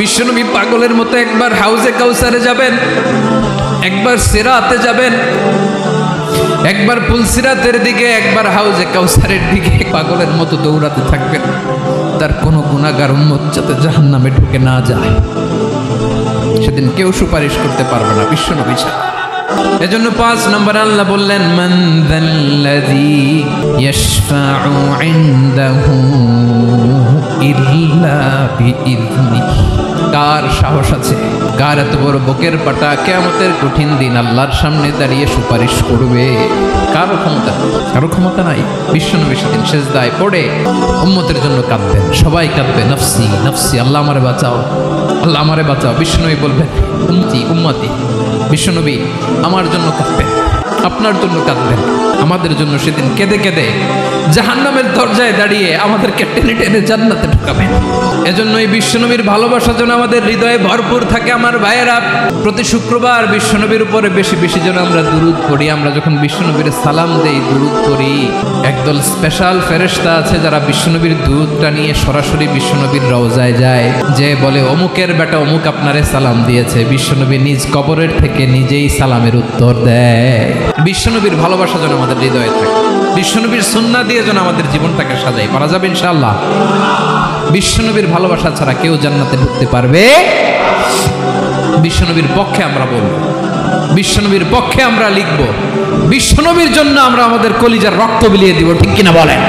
বিশ্বনবী পাগলের মতো একবার হাউজে কাউসারে যাবেন, একবার সিরাতে যাবেন, একবার পুলসিরাতের দিকে, একবার হাউজে কাউসারের দিকে পাগলের মতো দৌড়াতে থাকবেন। তার কোনো গুনাহগার উম্মত যাতে জাহান্নামে ঢুকে না যায়, সেদিন কেউ সুপারিশ করতে পারবে না বিশ্বনবী ছাড়া। এজন্য ৫ নম্বর আল্লাহ বললেন, মান যাল্লাযী ইয়াশফাউ ইনদাহু ইল্লা বিইযনিহি। কার সাহস আছে, কার এত বড় বুকের পাটা কিয়ামতের কঠিন দিন আল্লাহর সামনে দাঁড়িয়ে সুপারিশ করবে? কারো ক্ষমতা, কারো ক্ষমতা নাই। বিশ্বনবী সেদিন সেজদায় পড়ে উম্মতের জন্য কাঁদবেন, সবাই কাঁদবে, নফসি নফসি, আল্লাহ আমারে বাঁচাও, আল্লাহ আমারে বাঁচাও। বিশ্বনবী বলবেন, উম্মতি উম্মতি। বিশ্বনবী আমার জন্য কাঁদবেন, আপনার জন্য কাঁদবেন, আমাদের জন্য সেদিন কেঁদে কেঁদে জাহান্নামের দরজায় দাঁড়িয়ে আমাদেরকে টেনে টেনে জান্নাতে ঢুকাবেন। এজন্য এই বিশ্বনবীর ভালোবাসা যেন আমাদের হৃদয়ে ভরপুর থাকে। আমার ভাইয়েরা, প্রতি শুক্রবার বিশ্বনবীর উপরে বেশি বেশি যেন আমরা দুরূদ পড়ি। আমরা যখন বিশ্বনবীর সালাম দেই, দুরূদ পড়ি, একদল স্পেশাল ফেরেশতা আছে যারা বিশ্বনবীর দুরূদটা নিয়ে সরাসরি বিশ্বনবীর রওজায় যায়, যে বলে অমুকের বেটা অমুক আপনারে সালাম দিয়েছে। বিশ্বনবী নিজ কবরের থেকে নিজেই সালামের উত্তর দেয়। বিশ্বনবীর ভালোবাসা যেন আমাদের হৃদয়ে থাকে, বিশ্বনবীর সুন্নাহ দিয়ে যেন আমাদের জীবনটাকে সাজাই। পারা যাবে ইনশাআল্লাহ। বিশ্বনবীর ভালোবাসা ছাড়া কেউ জান্নাতে ঢুকতে পারবে? বিশ্বনবীর পক্ষে আমরা বলবো, বিশ্বনবীর পক্ষে আমরা লিখবো, বিশ্বনবীর জন্য আমরা আমাদের কলিজার রক্ত বিলিয়ে দিব, ঠিক কিনা বলেন?